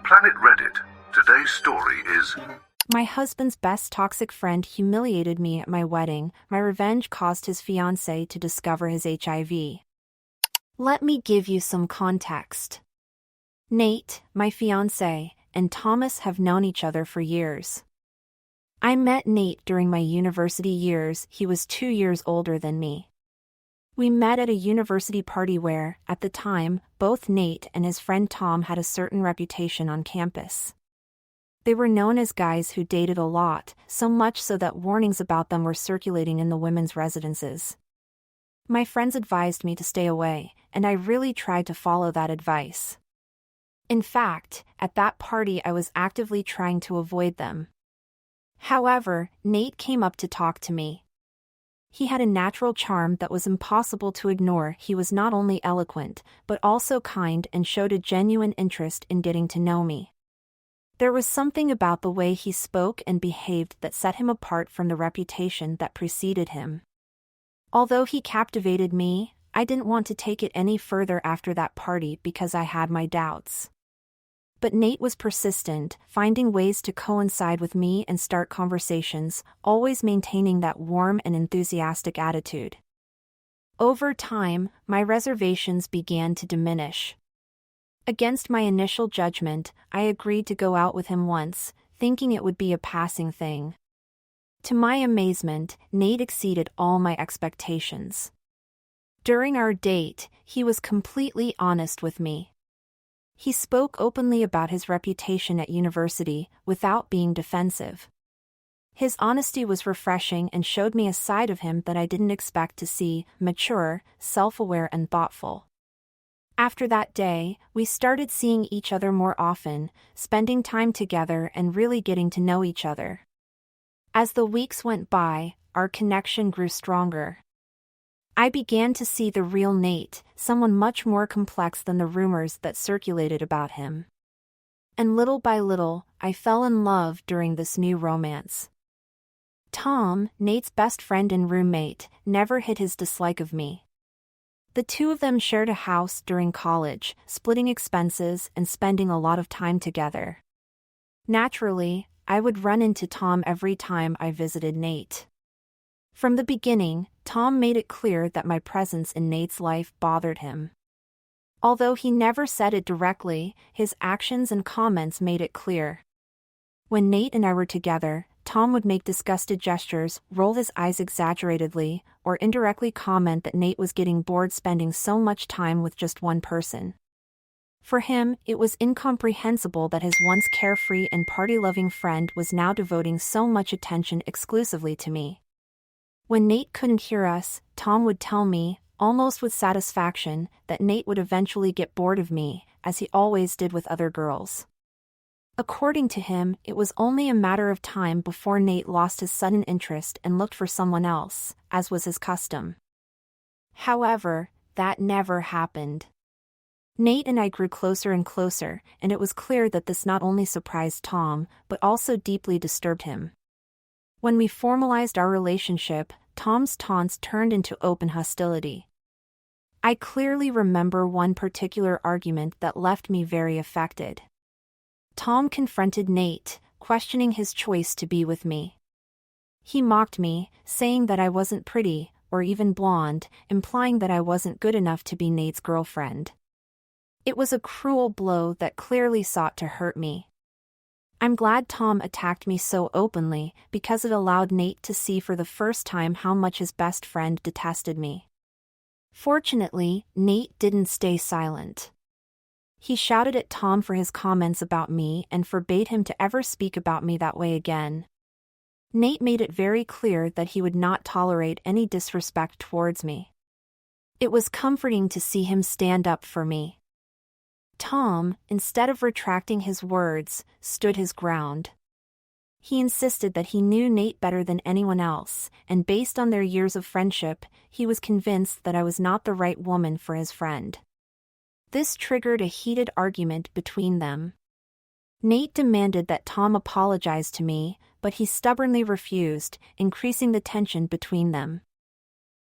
Planet Reddit. Today's story is... My husband's best toxic friend humiliated me at my wedding. My revenge caused his fiancée to discover his HIV. Let me give you some context. Nate, my fiancé, and Thomas have known each other for years. I met Nate during my university years. He was 2 years older than me. We met at a university party where, at the time, both Nate and his friend Tom had a certain reputation on campus. They were known as guys who dated a lot, so much so that warnings about them were circulating in the women's residences. My friends advised me to stay away, and I really tried to follow that advice. In fact, at that party I was actively trying to avoid them. However, Nate came up to talk to me. He had a natural charm that was impossible to ignore. He was not only eloquent, but also kind and showed a genuine interest in getting to know me. There was something about the way he spoke and behaved that set him apart from the reputation that preceded him. Although he captivated me, I didn't want to take it any further after that party because I had my doubts. But Nate was persistent, finding ways to coincide with me and start conversations, always maintaining that warm and enthusiastic attitude. Over time, my reservations began to diminish. Against my initial judgment, I agreed to go out with him once, thinking it would be a passing thing. To my amazement, Nate exceeded all my expectations. During our date, he was completely honest with me. He spoke openly about his reputation at university, without being defensive. His honesty was refreshing and showed me a side of him that I didn't expect to see: mature, self-aware and thoughtful. After that day, we started seeing each other more often, spending time together and really getting to know each other. As the weeks went by, our connection grew stronger. I began to see the real Nate, someone much more complex than the rumors that circulated about him. And little by little, I fell in love during this new romance. Tom, Nate's best friend and roommate, never hid his dislike of me. The two of them shared a house during college, splitting expenses and spending a lot of time together. Naturally, I would run into Tom every time I visited Nate. From the beginning, Tom made it clear that my presence in Nate's life bothered him. Although he never said it directly, his actions and comments made it clear. When Nate and I were together, Tom would make disgusted gestures, roll his eyes exaggeratedly, or indirectly comment that Nate was getting bored spending so much time with just one person. For him, it was incomprehensible that his once carefree and party-loving friend was now devoting so much attention exclusively to me. When Nate couldn't hear us, Tom would tell me, almost with satisfaction, that Nate would eventually get bored of me, as he always did with other girls. According to him, it was only a matter of time before Nate lost his sudden interest and looked for someone else, as was his custom. However, that never happened. Nate and I grew closer and closer, and it was clear that this not only surprised Tom, but also deeply disturbed him. When we formalized our relationship, Tom's taunts turned into open hostility. I clearly remember one particular argument that left me very affected. Tom confronted Nate, questioning his choice to be with me. He mocked me, saying that I wasn't pretty, or even blonde, implying that I wasn't good enough to be Nate's girlfriend. It was a cruel blow that clearly sought to hurt me. I'm glad Tom attacked me so openly, because it allowed Nate to see for the first time how much his best friend detested me. Fortunately, Nate didn't stay silent. He shouted at Tom for his comments about me and forbade him to ever speak about me that way again. Nate made it very clear that he would not tolerate any disrespect towards me. It was comforting to see him stand up for me. Tom, instead of retracting his words, stood his ground. He insisted that he knew Nate better than anyone else, and based on their years of friendship, he was convinced that I was not the right woman for his friend. This triggered a heated argument between them. Nate demanded that Tom apologize to me, but he stubbornly refused, increasing the tension between them.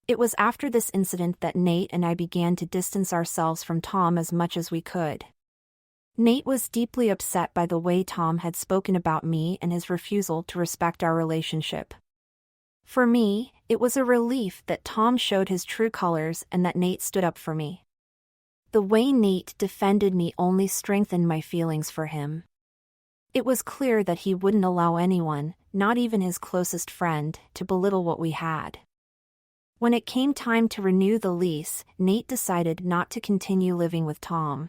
It was after this incident that Nate and I began to distance ourselves from Tom as much as we could. Nate was deeply upset by the way Tom had spoken about me and his refusal to respect our relationship. For me, it was a relief that Tom showed his true colors and that Nate stood up for me. The way Nate defended me only strengthened my feelings for him. It was clear that he wouldn't allow anyone, not even his closest friend, to belittle what we had. When it came time to renew the lease, Nate decided not to continue living with Tom.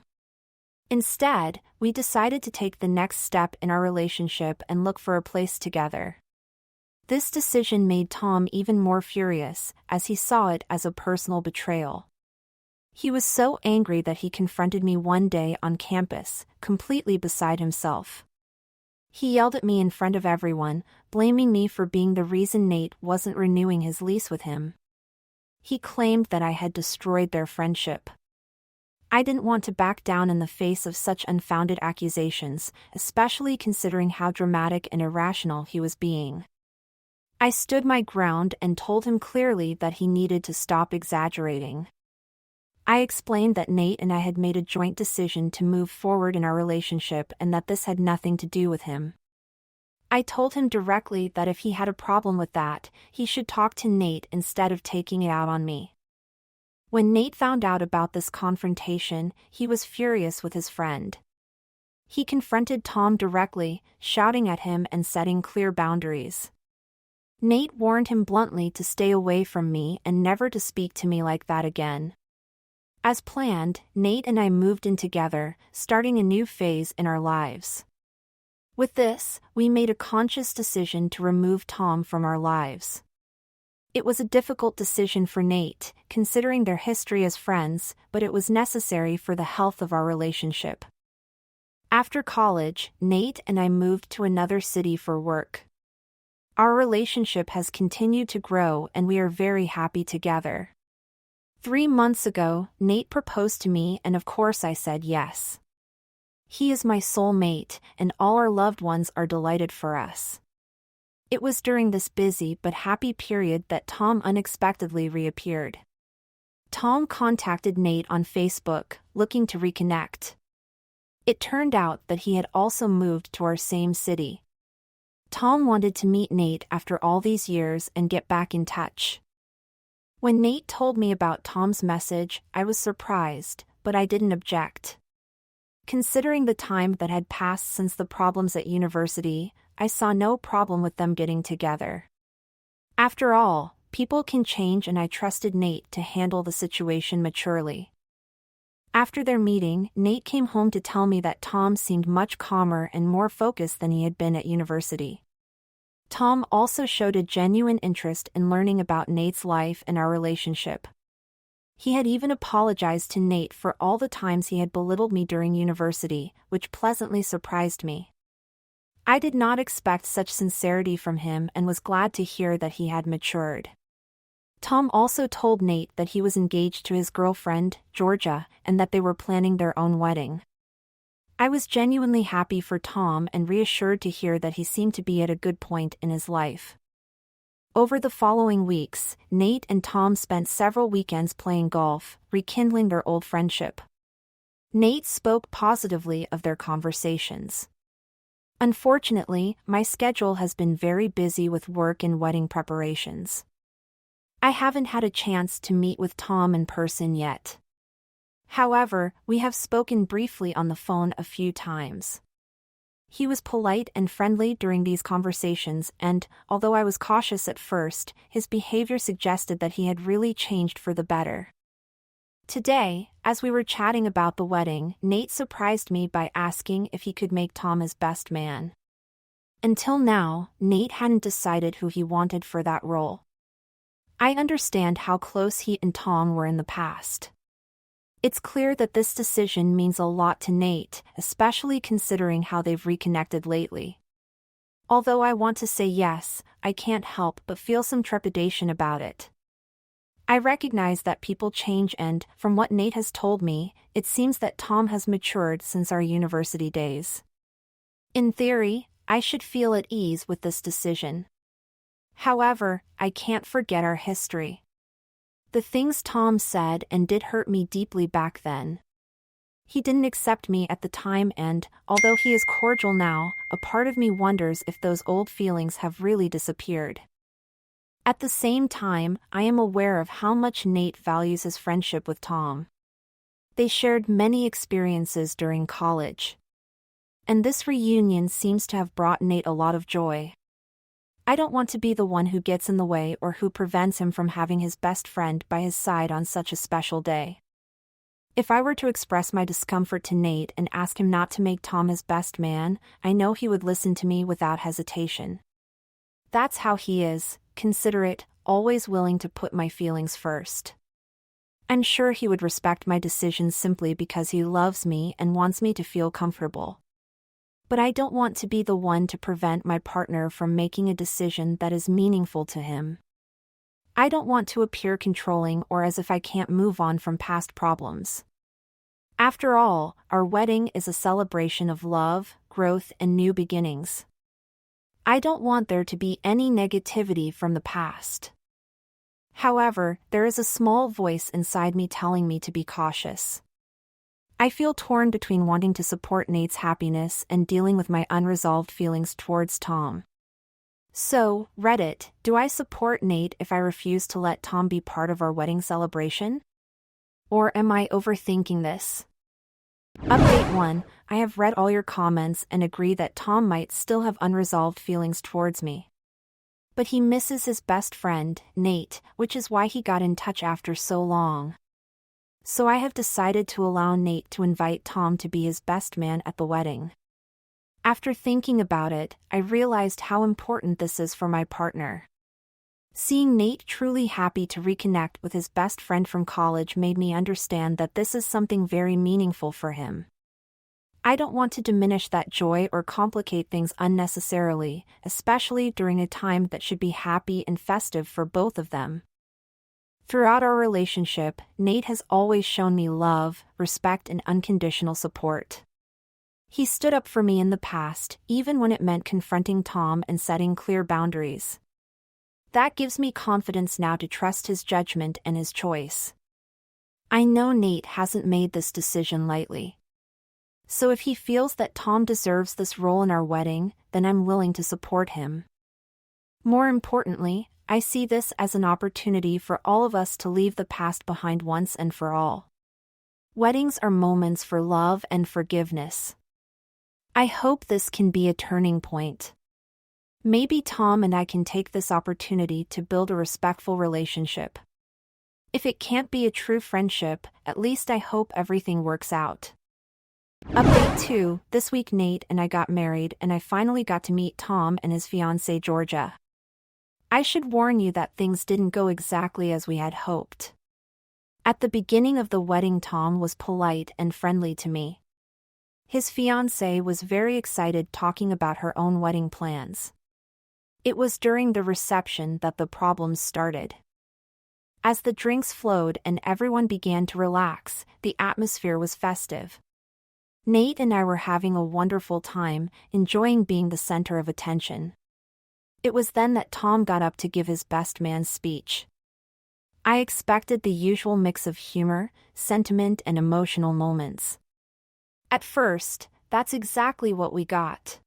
Instead, we decided to take the next step in our relationship and look for a place together. This decision made Tom even more furious, as he saw it as a personal betrayal. He was so angry that he confronted me one day on campus, completely beside himself. He yelled at me in front of everyone, blaming me for being the reason Nate wasn't renewing his lease with him. He claimed that I had destroyed their friendship. I didn't want to back down in the face of such unfounded accusations, especially considering how dramatic and irrational he was being. I stood my ground and told him clearly that he needed to stop exaggerating. I explained that Nate and I had made a joint decision to move forward in our relationship and that this had nothing to do with him. I told him directly that if he had a problem with that, he should talk to Nate instead of taking it out on me. When Nate found out about this confrontation, he was furious with his friend. He confronted Tom directly, shouting at him and setting clear boundaries. Nate warned him bluntly to stay away from me and never to speak to me like that again. As planned, Nate and I moved in together, starting a new phase in our lives. With this, we made a conscious decision to remove Tom from our lives. It was a difficult decision for Nate, considering their history as friends, but it was necessary for the health of our relationship. After college, Nate and I moved to another city for work. Our relationship has continued to grow and we are very happy together. 3 months ago, Nate proposed to me and of course I said yes. He is my soulmate and all our loved ones are delighted for us. It was during this busy but happy period that Tom unexpectedly reappeared. Tom contacted Nate on Facebook, looking to reconnect. It turned out that he had also moved to our same city. Tom wanted to meet Nate after all these years and get back in touch. When Nate told me about Tom's message, I was surprised, but I didn't object. Considering the time that had passed since the problems at university, I saw no problem with them getting together. After all, people can change and I trusted Nate to handle the situation maturely. After their meeting, Nate came home to tell me that Tom seemed much calmer and more focused than he had been at university. Tom also showed a genuine interest in learning about Nate's life and our relationship. He had even apologized to Nate for all the times he had belittled me during university, which pleasantly surprised me. I did not expect such sincerity from him and was glad to hear that he had matured. Tom also told Nate that he was engaged to his girlfriend, Georgia, and that they were planning their own wedding. I was genuinely happy for Tom and reassured to hear that he seemed to be at a good point in his life. Over the following weeks, Nate and Tom spent several weekends playing golf, rekindling their old friendship. Nate spoke positively of their conversations. Unfortunately, my schedule has been very busy with work and wedding preparations. I haven't had a chance to meet with Tom in person yet. However, we have spoken briefly on the phone a few times. He was polite and friendly during these conversations and, although I was cautious at first, his behavior suggested that he had really changed for the better. Today, as we were chatting about the wedding, Nate surprised me by asking if he could make Tom his best man. Until now, Nate hadn't decided who he wanted for that role. I understand how close he and Tom were in the past. It's clear that this decision means a lot to Nate, especially considering how they've reconnected lately. Although I want to say yes, I can't help but feel some trepidation about it. I recognize that people change and, from what Nate has told me, it seems that Tom has matured since our university days. In theory, I should feel at ease with this decision. However, I can't forget our history. The things Tom said and did hurt me deeply back then. He didn't accept me at the time and, although he is cordial now, a part of me wonders if those old feelings have really disappeared. At the same time, I am aware of how much Nate values his friendship with Tom. They shared many experiences during college. And this reunion seems to have brought Nate a lot of joy. I don't want to be the one who gets in the way or who prevents him from having his best friend by his side on such a special day. If I were to express my discomfort to Nate and ask him not to make Tom his best man, I know he would listen to me without hesitation. That's how he is, considerate, always willing to put my feelings first. I'm sure he would respect my decisions simply because he loves me and wants me to feel comfortable. But I don't want to be the one to prevent my partner from making a decision that is meaningful to him. I don't want to appear controlling or as if I can't move on from past problems. After all, our wedding is a celebration of love, growth, and new beginnings. I don't want there to be any negativity from the past. However, there is a small voice inside me telling me to be cautious. I feel torn between wanting to support Nate's happiness and dealing with my unresolved feelings towards Tom. So, Reddit, do I support Nate if I refuse to let Tom be part of our wedding celebration? Or am I overthinking this? Update 1, I have read all your comments and agree that Tom might still have unresolved feelings towards me. But he misses his best friend, Nate, which is why he got in touch after so long. So I have decided to allow Nate to invite Tom to be his best man at the wedding. After thinking about it, I realized how important this is for my partner. Seeing Nate truly happy to reconnect with his best friend from college made me understand that this is something very meaningful for him. I don't want to diminish that joy or complicate things unnecessarily, especially during a time that should be happy and festive for both of them. Throughout our relationship, Nate has always shown me love, respect, and unconditional support. He stood up for me in the past, even when it meant confronting Tom and setting clear boundaries. That gives me confidence now to trust his judgment and his choice. I know Nate hasn't made this decision lightly. So if he feels that Tom deserves this role in our wedding, then I'm willing to support him. More importantly, I see this as an opportunity for all of us to leave the past behind once and for all. Weddings are moments for love and forgiveness. I hope this can be a turning point. Maybe Tom and I can take this opportunity to build a respectful relationship. If it can't be a true friendship, at least I hope everything works out. Update 2, this week Nate and I got married and I finally got to meet Tom and his fiancée Georgia. I should warn you that things didn't go exactly as we had hoped. At the beginning of the wedding, Tom was polite and friendly to me. His fiancée was very excited talking about her own wedding plans. It was during the reception that the problems started. As the drinks flowed and everyone began to relax, the atmosphere was festive. Nate and I were having a wonderful time, enjoying being the center of attention. It was then that Tom got up to give his best man speech. I expected the usual mix of humor, sentiment, and emotional moments. At first, that's exactly what we got.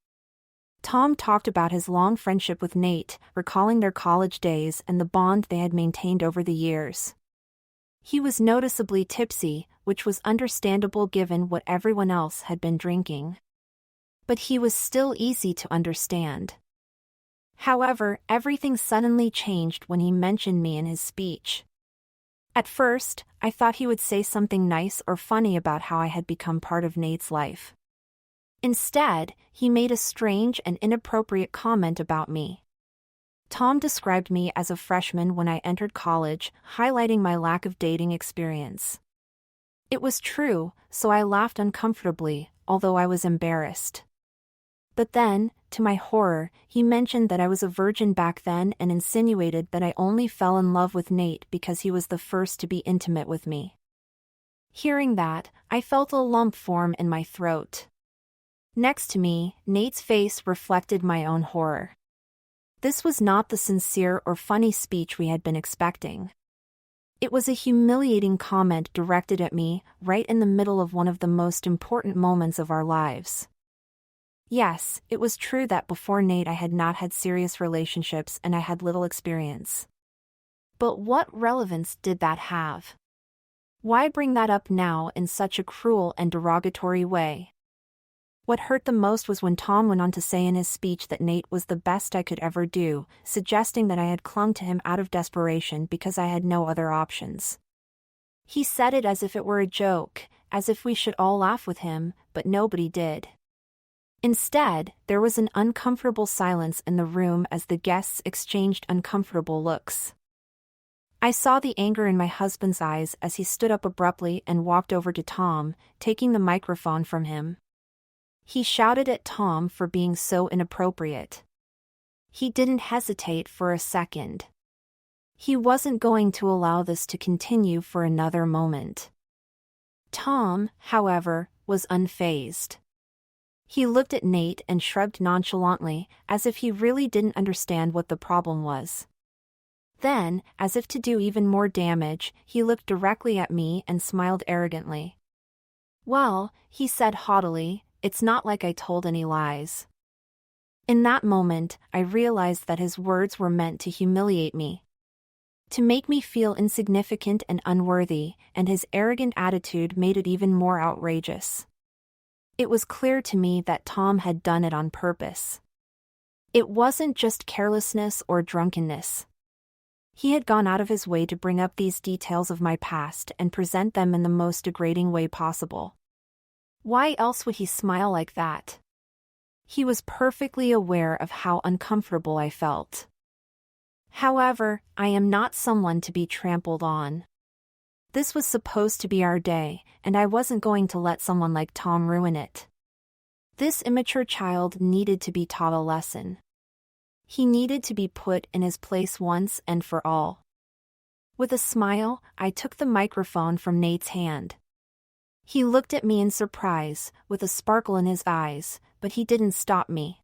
Tom talked about his long friendship with Nate, recalling their college days and the bond they had maintained over the years. He was noticeably tipsy, which was understandable given what everyone else had been drinking. But he was still easy to understand. However, everything suddenly changed when he mentioned me in his speech. At first, I thought he would say something nice or funny about how I had become part of Nate's life. Instead, he made a strange and inappropriate comment about me. Tom described me as a freshman when I entered college, highlighting my lack of dating experience. It was true, so I laughed uncomfortably, although I was embarrassed. But then, to my horror, he mentioned that I was a virgin back then and insinuated that I only fell in love with Nate because he was the first to be intimate with me. Hearing that, I felt a lump form in my throat. Next to me, Nate's face reflected my own horror. This was not the sincere or funny speech we had been expecting. It was a humiliating comment directed at me, right in the middle of one of the most important moments of our lives. Yes, it was true that before Nate I had not had serious relationships and I had little experience. But what relevance did that have? Why bring that up now in such a cruel and derogatory way? What hurt the most was when Tom went on to say in his speech that Nate was the best I could ever do, suggesting that I had clung to him out of desperation because I had no other options. He said it as if it were a joke, as if we should all laugh with him, but nobody did. Instead, there was an uncomfortable silence in the room as the guests exchanged uncomfortable looks. I saw the anger in my husband's eyes as he stood up abruptly and walked over to Tom, taking the microphone from him. He shouted at Tom for being so inappropriate. He didn't hesitate for a second. He wasn't going to allow this to continue for another moment. Tom, however, was unfazed. He looked at Nate and shrugged nonchalantly, as if he really didn't understand what the problem was. Then, as if to do even more damage, he looked directly at me and smiled arrogantly. "Well," he said haughtily, "it's not like I told any lies." In that moment, I realized that his words were meant to humiliate me. To make me feel insignificant and unworthy, and his arrogant attitude made it even more outrageous. It was clear to me that Tom had done it on purpose. It wasn't just carelessness or drunkenness. He had gone out of his way to bring up these details of my past and present them in the most degrading way possible. Why else would he smile like that? He was perfectly aware of how uncomfortable I felt. However, I am not someone to be trampled on. This was supposed to be our day, and I wasn't going to let someone like Tom ruin it. This immature child needed to be taught a lesson. He needed to be put in his place once and for all. With a smile, I took the microphone from Nate's hand. He looked at me in surprise, with a sparkle in his eyes, but he didn't stop me.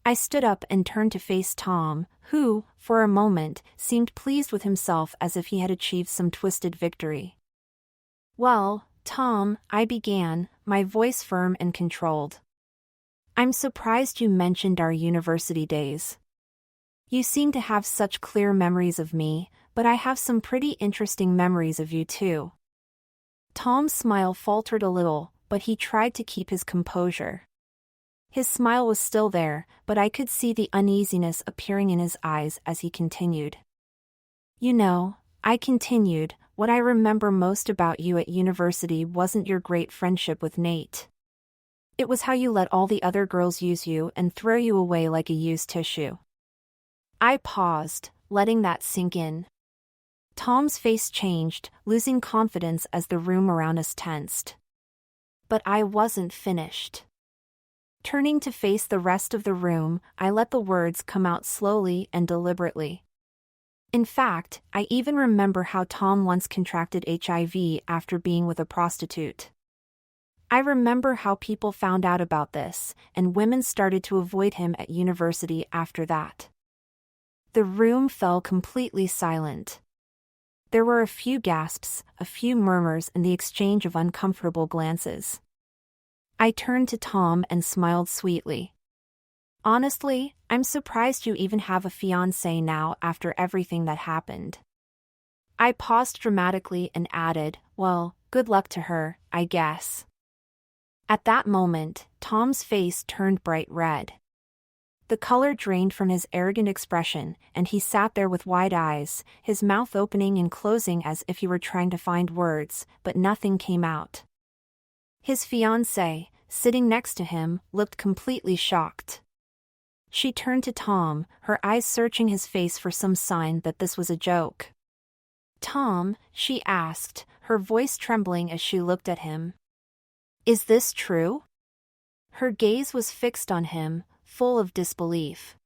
I stood up and turned to face Tom, who, for a moment, seemed pleased with himself as if he had achieved some twisted victory. "Well, Tom," I began, my voice firm and controlled. "I'm surprised you mentioned our university days. You seem to have such clear memories of me, but I have some pretty interesting memories of you too." Tom's smile faltered a little, but he tried to keep his composure. His smile was still there, but I could see the uneasiness appearing in his eyes as he continued. "You know," I continued, "what I remember most about you at university wasn't your great friendship with Nate. It was how you let all the other girls use you and throw you away like a used tissue." I paused, letting that sink in. Tom's face changed, losing confidence as the room around us tensed. But I wasn't finished. Turning to face the rest of the room, I let the words come out slowly and deliberately. In fact, I even remember how Tom once contracted HIV after being with a prostitute. I remember how people found out about this, and women started to avoid him at university after that. The room fell completely silent. There were a few gasps, a few murmurs, and the exchange of uncomfortable glances. I turned to Tom and smiled sweetly. "Honestly, I'm surprised you even have a fiancée now after everything that happened." I paused dramatically and added, "Well, good luck to her, I guess." At that moment, Tom's face turned bright red. The color drained from his arrogant expression, and he sat there with wide eyes, his mouth opening and closing as if he were trying to find words, but nothing came out. His fiancée, sitting next to him, looked completely shocked. She turned to Tom, her eyes searching his face for some sign that this was a joke. "Tom," she asked, her voice trembling as she looked at him. "Is this true?" Her gaze was fixed on him, full of disbelief.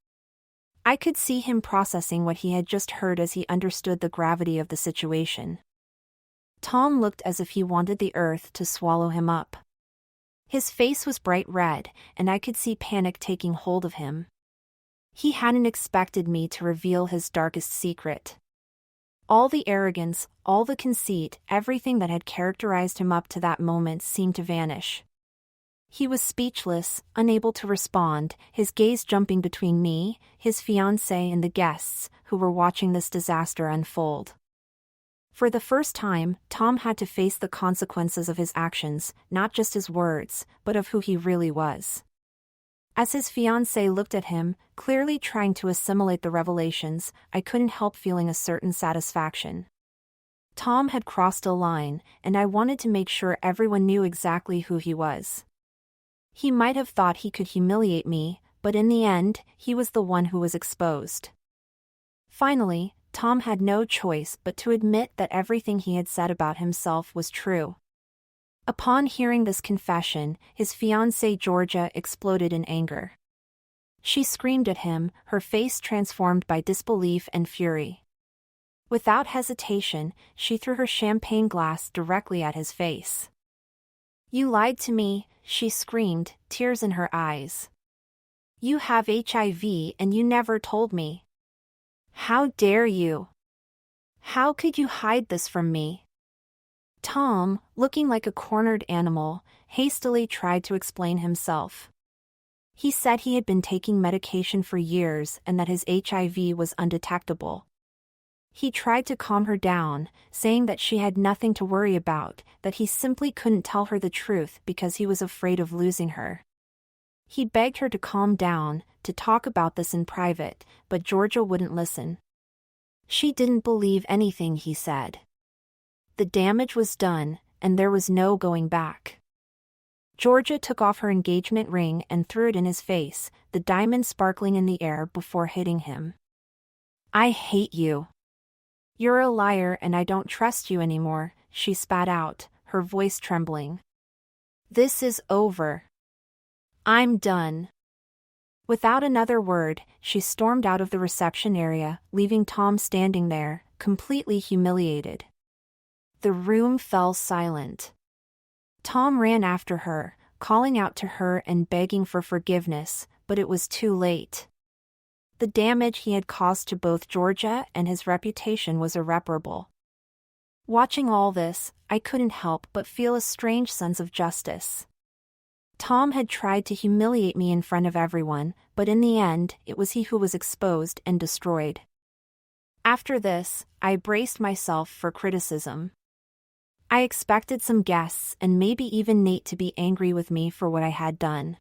I could see him processing what he had just heard as he understood the gravity of the situation. Tom looked as if he wanted the earth to swallow him up. His face was bright red, and I could see panic taking hold of him. He hadn't expected me to reveal his darkest secret. All the arrogance, all the conceit, everything that had characterized him up to that moment seemed to vanish. He was speechless, unable to respond, his gaze jumping between me, his fiancée, and the guests, who were watching this disaster unfold. For the first time, Tom had to face the consequences of his actions, not just his words, but of who he really was. As his fiancée looked at him, clearly trying to assimilate the revelations, I couldn't help feeling a certain satisfaction. Tom had crossed a line, and I wanted to make sure everyone knew exactly who he was. He might have thought he could humiliate me, but in the end, he was the one who was exposed. Finally, Tom had no choice but to admit that everything he had said about himself was true. Upon hearing this confession, his fiancée Georgia exploded in anger. She screamed at him, her face transformed by disbelief and fury. Without hesitation, she threw her champagne glass directly at his face. "You lied to me," she screamed, tears in her eyes. "You have HIV and you never told me. How dare you? How could you hide this from me?" Tom, looking like a cornered animal, hastily tried to explain himself. He said he had been taking medication for years and that his HIV was undetectable. He tried to calm her down, saying that she had nothing to worry about, that he simply couldn't tell her the truth because he was afraid of losing her. He begged her to calm down, to talk about this in private, but Georgia wouldn't listen. She didn't believe anything he said. The damage was done, and there was no going back. Georgia took off her engagement ring and threw it in his face, the diamond sparkling in the air before hitting him. "I hate you. You're a liar and I don't trust you anymore," she spat out, her voice trembling. "This is over. I'm done." Without another word, she stormed out of the reception area, leaving Tom standing there, completely humiliated. The room fell silent. Tom ran after her, calling out to her and begging for forgiveness, but it was too late. The damage he had caused to both Georgia and his reputation was irreparable. Watching all this, I couldn't help but feel a strange sense of justice. Tom had tried to humiliate me in front of everyone, but in the end, it was he who was exposed and destroyed. After this, I braced myself for criticism. I expected some guests and maybe even Nate to be angry with me for what I had done.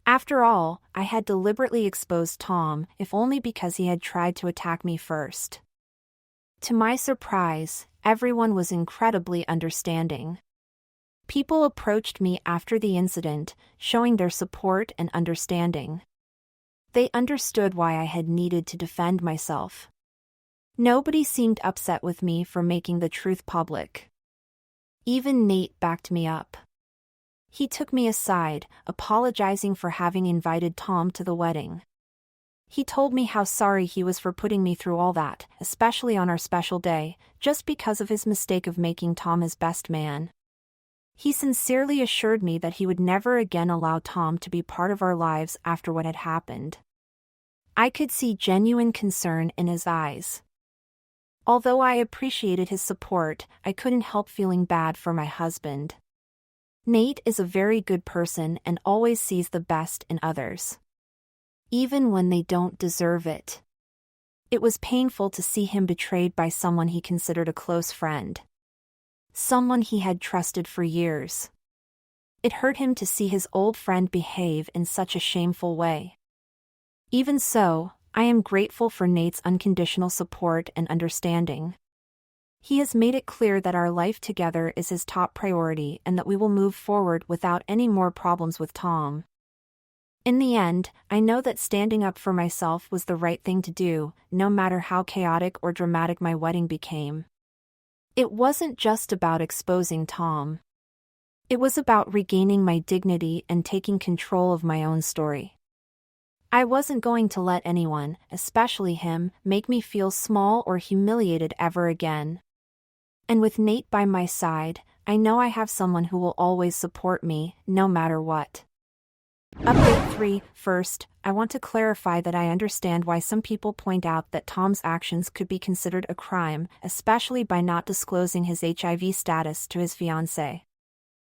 After all, I had deliberately exposed Tom, if only because he had tried to attack me first. To my surprise, everyone was incredibly understanding. People approached me after the incident, showing their support and understanding. They understood why I had needed to defend myself. Nobody seemed upset with me for making the truth public. Even Nate backed me up. He took me aside, apologizing for having invited Tom to the wedding. He told me how sorry he was for putting me through all that, especially on our special day, just because of his mistake of making Tom his best man. He sincerely assured me that he would never again allow Tom to be part of our lives after what had happened. I could see genuine concern in his eyes. Although I appreciated his support, I couldn't help feeling bad for my husband. Nate is a very good person and always sees the best in others, even when they don't deserve it. It was painful to see him betrayed by someone he considered a close friend. Someone he had trusted for years. It hurt him to see his old friend behave in such a shameful way. Even so, I am grateful for Nate's unconditional support and understanding. He has made it clear that our life together is his top priority and that we will move forward without any more problems with Tom. In the end, I know that standing up for myself was the right thing to do, no matter how chaotic or dramatic my wedding became. It wasn't just about exposing Tom. It was about regaining my dignity and taking control of my own story. I wasn't going to let anyone, especially him, make me feel small or humiliated ever again. And with Nate by my side, I know I have someone who will always support me, no matter what. Update 3. First, I want to clarify that I understand why some people point out that Tom's actions could be considered a crime, especially by not disclosing his HIV status to his fiancée.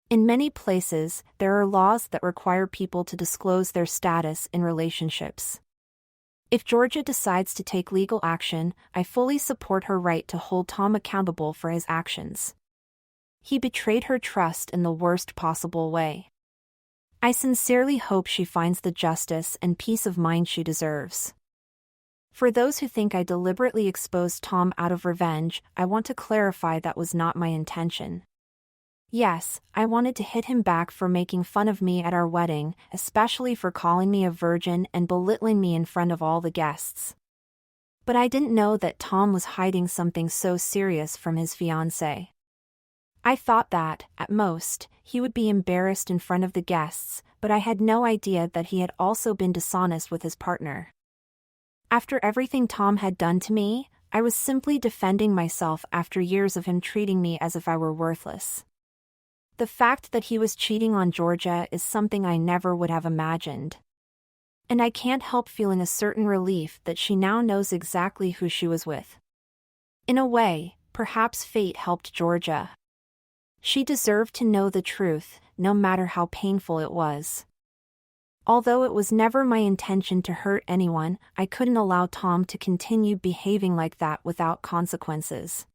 In many places, there are laws that require people to disclose their status in relationships. If Georgia decides to take legal action, I fully support her right to hold Tom accountable for his actions. He betrayed her trust in the worst possible way. I sincerely hope she finds the justice and peace of mind she deserves. For those who think I deliberately exposed Tom out of revenge, I want to clarify that was not my intention. Yes, I wanted to hit him back for making fun of me at our wedding, especially for calling me a virgin and belittling me in front of all the guests. But I didn't know that Tom was hiding something so serious from his fiancée. I thought that, at most, he would be embarrassed in front of the guests, but I had no idea that he had also been dishonest with his partner. After everything Tom had done to me, I was simply defending myself after years of him treating me as if I were worthless. The fact that he was cheating on Georgia is something I never would have imagined. And I can't help feeling a certain relief that she now knows exactly who she was with. In a way, perhaps fate helped Georgia. She deserved to know the truth, no matter how painful it was. Although it was never my intention to hurt anyone, I couldn't allow Tom to continue behaving like that without consequences.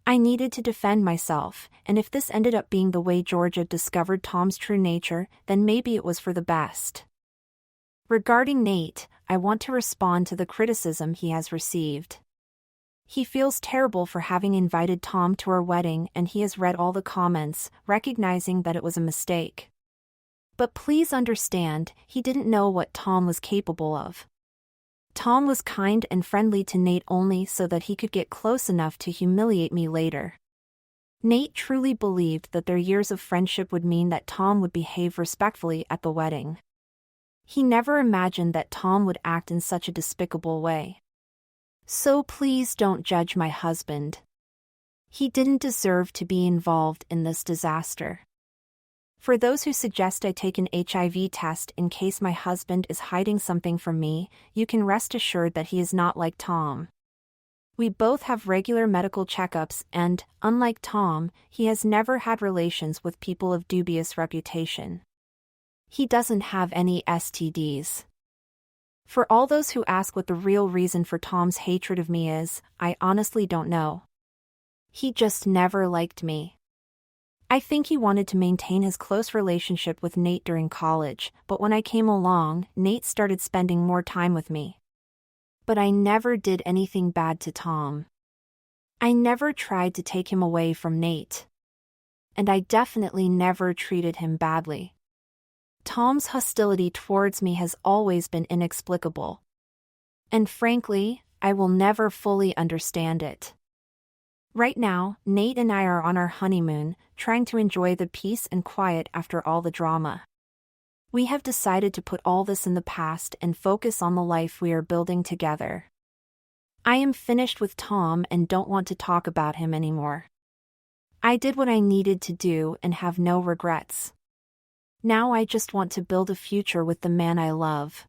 I needed to defend myself, and if this ended up being the way Georgia discovered Tom's true nature, then maybe it was for the best. Regarding Nate, I want to respond to the criticism he has received. He feels terrible for having invited Tom to our wedding, and he has read all the comments, recognizing that it was a mistake. But please understand, he didn't know what Tom was capable of. Tom was kind and friendly to Nate only so that he could get close enough to humiliate me later. Nate truly believed that their years of friendship would mean that Tom would behave respectfully at the wedding. He never imagined that Tom would act in such a despicable way. So please don't judge my husband. He didn't deserve to be involved in this disaster. For those who suggest I take an HIV test in case my husband is hiding something from me, you can rest assured that he is not like Tom. We both have regular medical checkups and, unlike Tom, he has never had relations with people of dubious reputation. He doesn't have any STDs. For all those who ask what the real reason for Tom's hatred of me is, I honestly don't know. He just never liked me. I think he wanted to maintain his close relationship with Nate during college, but when I came along, Nate started spending more time with me. But I never did anything bad to Tom. I never tried to take him away from Nate. And I definitely never treated him badly. Tom's hostility towards me has always been inexplicable. And frankly, I will never fully understand it. Right now, Nate and I are on our honeymoon, trying to enjoy the peace and quiet after all the drama. We have decided to put all this in the past and focus on the life we are building together. I am finished with Tom and don't want to talk about him anymore. I did what I needed to do and have no regrets. Now I just want to build a future with the man I love.